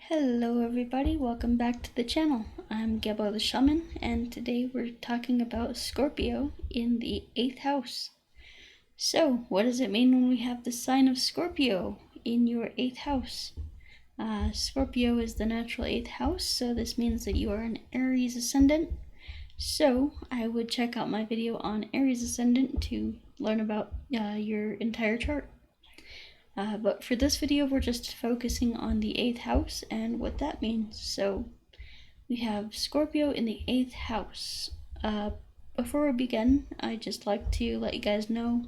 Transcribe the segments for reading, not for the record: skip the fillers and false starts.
Hello everybody, welcome back to the channel. I'm Gebo the Shaman, and today we're talking about Scorpio in the 8th house. So, what does it mean when we have the sign of Scorpio in your 8th house? Scorpio is the natural 8th house, so this means that you are an Aries ascendant. So, I would check out my video on Aries ascendant to learn about your entire chart. But for this video, we're just focusing on the 8th house and what that means. So we have Scorpio in the 8th house. Before we begin, I'd just like to let you guys know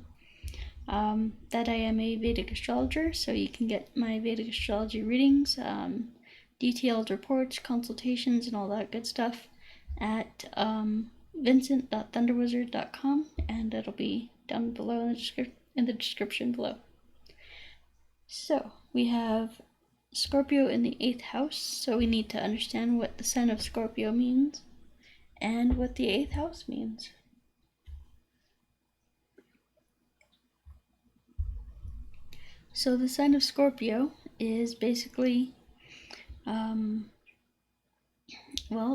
that I am a Vedic astrologer, so you can get my Vedic astrology readings, detailed reports, consultations, and all that good stuff at vincent.thunderwizard.com, and it'll be down below in the description below. So, we have Scorpio in the 8th house, so we need to understand what the sign of Scorpio means and what the 8th house means. So, the sign of Scorpio is basically,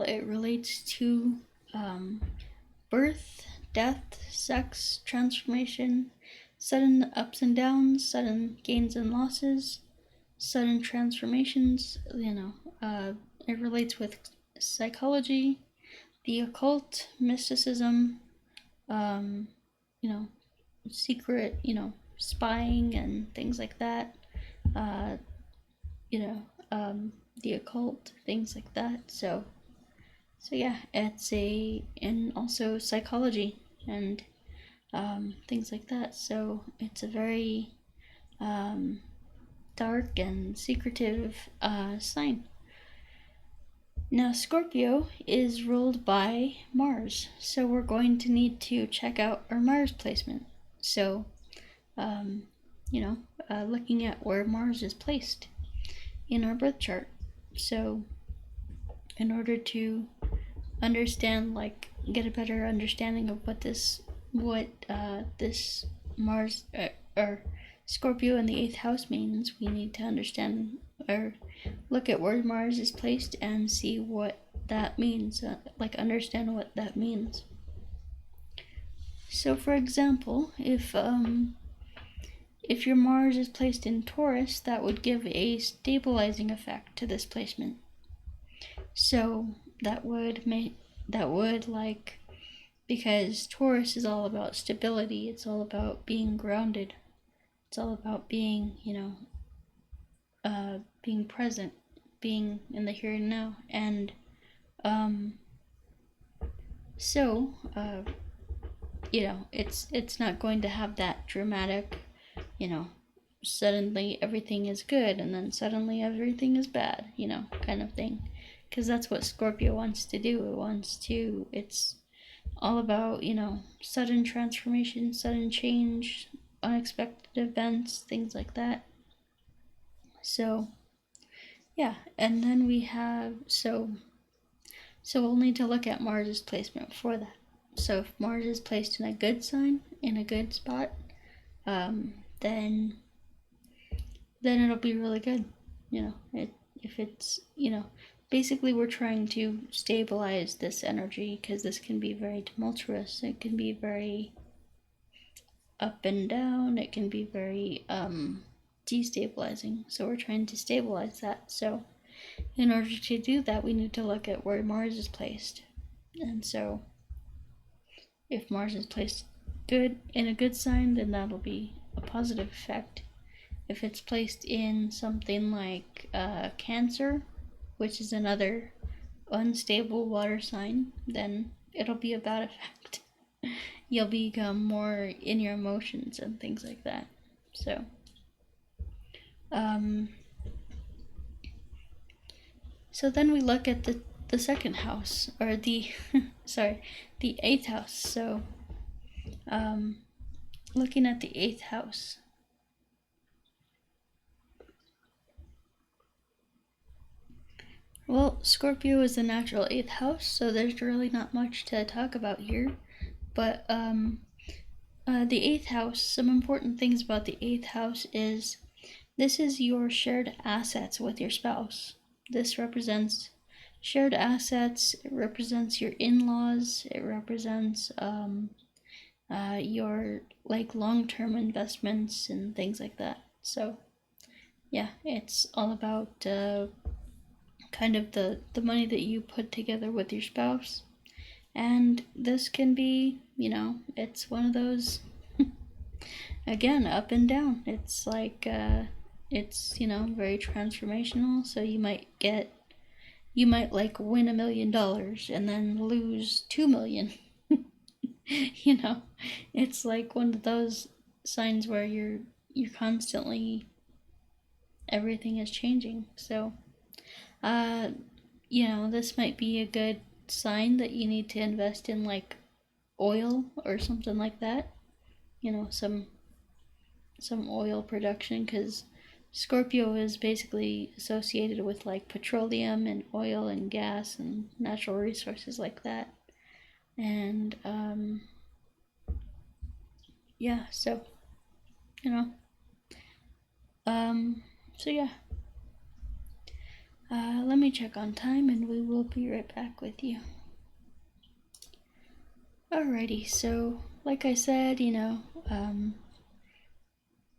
it relates to birth, death, sex, transformation, sudden ups and downs, sudden gains and losses, sudden transformations. It relates with psychology, the occult, mysticism, secret, spying and things like that. The occult, things like that. So yeah, and also psychology and things like that. So it's a very dark and secretive sign. Now Scorpio is ruled by Mars, so we're going to need to check out our Mars placement. So, looking at where Mars is placed in our birth chart. So, in order to understand, get a better understanding of what this Mars or Scorpio in the 8th house means, we need to understand or look at where Mars is placed and see what that means, understand what that means. So for example, if your Mars is placed in Taurus, that would give a stabilizing effect to this placement. So that would because Taurus is all about stability, it's all about being grounded, it's all about being, being present, being in the here and now. And it's not going to have that dramatic, suddenly everything is good and then suddenly everything is bad, kind of thing. Because that's what Scorpio wants to do. It's all about, sudden transformation, sudden change, unexpected events, things like that. So, yeah, and then we have, so we'll need to look at Mars's placement for that. So if Mars is placed in a good sign, in a good spot, then it'll be really good. If it's, basically we're trying to stabilize this energy, because this can be very tumultuous. It can be very up and down. It can be very destabilizing. So we're trying to stabilize that. So in order to do that, we need to look at where Mars is placed. And so if Mars is placed in a good sign, then that'll be a positive effect. If it's placed in something like Cancer, which is another unstable water sign, then it'll be a bad effect. You'll become more in your emotions and things like that. So, so then we look at the second house, or the 8th house. So, looking at the 8th house. Well, Scorpio is the natural 8th house, so there's really not much to talk about here. But the 8th house, some important things about the 8th house is this is your shared assets with your spouse. This represents shared assets, it represents your in-laws, it represents your like long-term investments and things like that. So yeah, it's all about kind of the money that you put together with your spouse. And this can be, it's one of those, again, up and down. It's like, it's, very transformational. So you might like win $1 million and then lose 2 million. It's like one of those signs where you're constantly, everything is changing. So, this might be a good sign that you need to invest in like oil or something like that. Some oil production, because Scorpio is basically associated with like petroleum and oil and gas and natural resources like that. And yeah, so so yeah. Let me check on time and we will be right back with you. Alrighty, so like I said,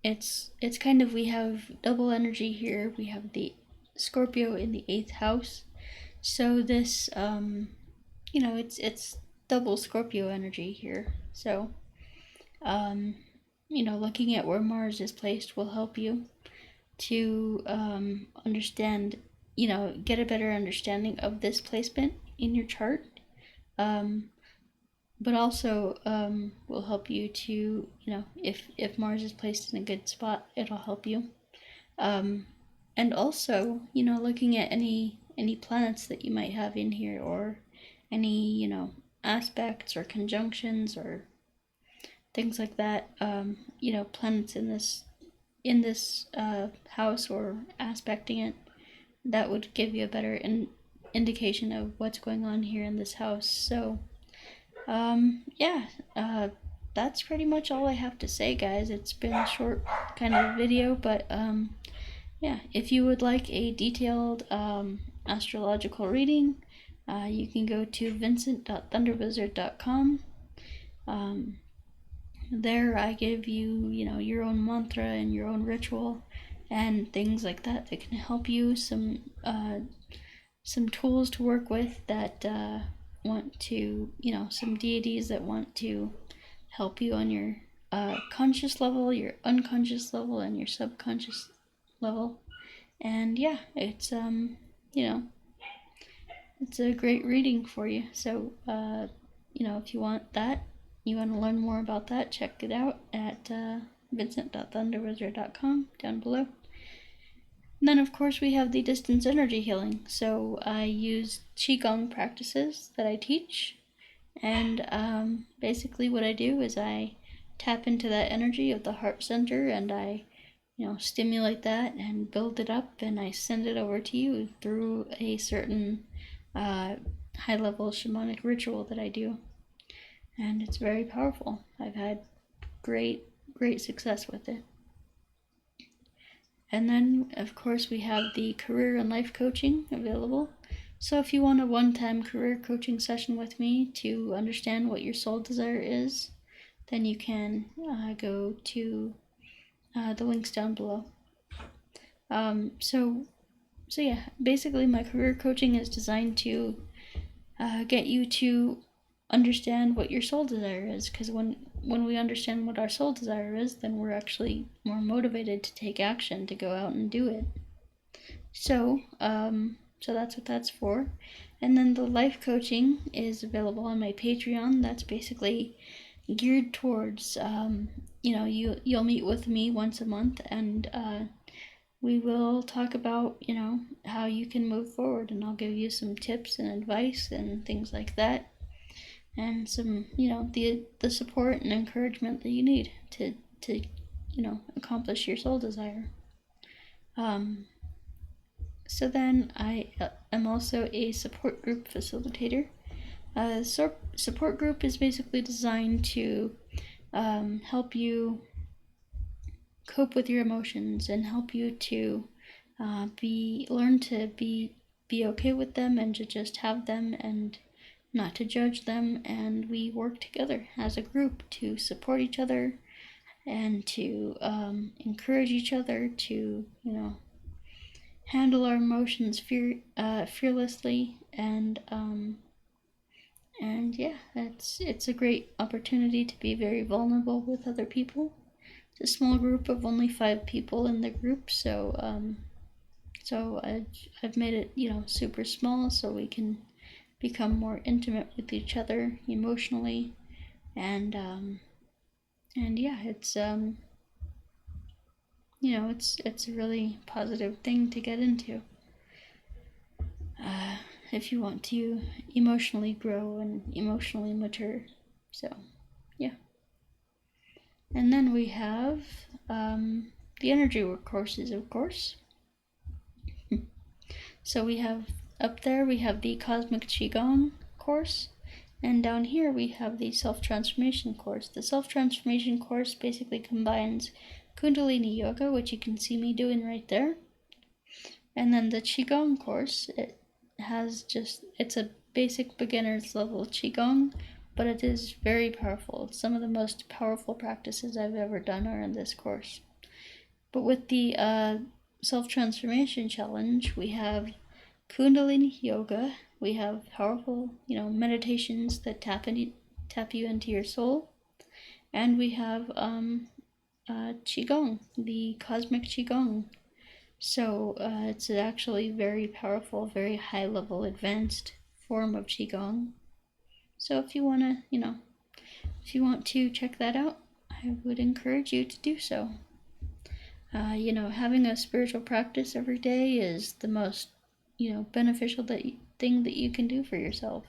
it's kind of, we have double energy here. We have the Scorpio in the 8th house. So this, it's double Scorpio energy here. So, looking at where Mars is placed will help you to understand, get a better understanding of this placement in your chart. But also will help you to, if Mars is placed in a good spot, it'll help you. And also, looking at any planets that you might have in here, or any, aspects or conjunctions or things like that, planets in this house or aspecting it, that would give you a better indication of what's going on here in this house. So yeah, that's pretty much all I have to say, guys. It's been a short kind of video, but yeah, if you would like a detailed astrological reading, you can go to vincent.thunderwizard.com. There I give you, your own mantra and your own ritual and things like that that can help you, some tools to work with that want to, some deities that want to help you on your conscious level, your unconscious level, and your subconscious level. And yeah, it's it's a great reading for you. So if you want that, you want to learn more about that, check it out at vincent.thunderwizard.com down below. And then, of course, we have the distance energy healing. So I use Qigong practices that I teach. And basically what I do is I tap into that energy of the heart center, and I, stimulate that and build it up, and I send it over to you through a certain high-level shamanic ritual that I do. And it's very powerful. I've had great success with it. And then, of course, we have the career and life coaching available. So if you want a one-time career coaching session with me to understand what your soul desire is, then you can go to the links down below. So yeah, basically my career coaching is designed to get you to understand what your soul desire is, because when we understand what our soul desire is, then we're actually more motivated to take action, to go out and do it. So that's what that's for. And then the life coaching is available on my Patreon. That's basically geared towards you'll meet with me once a month, and we will talk about how you can move forward, and I'll give you some tips and advice and things like that, and some the support and encouragement that you need to accomplish your soul desire. So then I am also a support group facilitator. Support group is basically designed to help you cope with your emotions and help you to learn to be be okay with them and to just have them and not to judge them, and we work together as a group to support each other and to encourage each other to, handle our emotions fearlessly, and yeah, it's a great opportunity to be very vulnerable with other people. It's a small group of only 5 people in the group, so I've made it, super small so we can become more intimate with each other emotionally, and yeah, it's it's a really positive thing to get into if you want to emotionally grow and emotionally mature. So yeah. And then we have the energy work courses, of course. So we have up there, we have the Cosmic Qigong course, and down here we have the Self-Transformation course. The Self-Transformation course basically combines Kundalini Yoga, which you can see me doing right there, and then the Qigong course. It's a basic beginner's level Qigong, but it is very powerful. Some of the most powerful practices I've ever done are in this course. But with the Self-Transformation Challenge, we have Kundalini Yoga, we have powerful, meditations that tap you into your soul, and we have Qigong, the Cosmic Qigong. So it's actually very powerful, very high level, advanced form of Qigong. So if you want to check that out, I would encourage you to do so. Having a spiritual practice every day is the most, beneficial thing that you can do for yourself.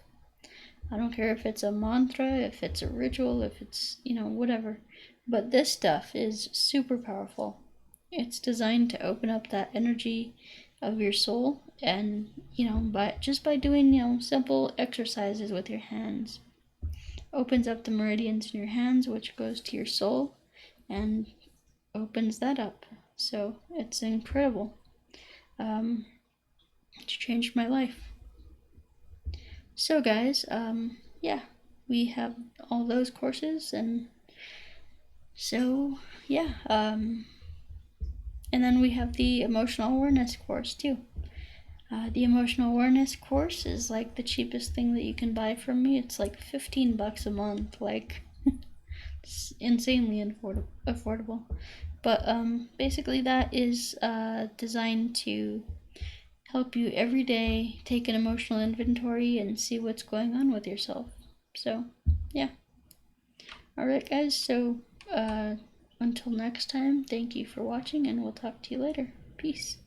I don't care if it's a mantra, if it's a ritual, if it's, whatever. But this stuff is super powerful. It's designed to open up that energy of your soul, and, by doing, simple exercises with your hands. Opens up the meridians in your hands, which goes to your soul, and opens that up. So it's incredible. It changed my life. So guys, yeah, we have all those courses, and so yeah, and then we have the emotional awareness course too. The emotional awareness course is like the cheapest thing that you can buy from me. It's like $15 a month, like it's insanely affordable. But basically that is designed to help you every day take an emotional inventory and see what's going on with yourself. So yeah. Alright guys, so until next time, thank you for watching, and we'll talk to you later. Peace.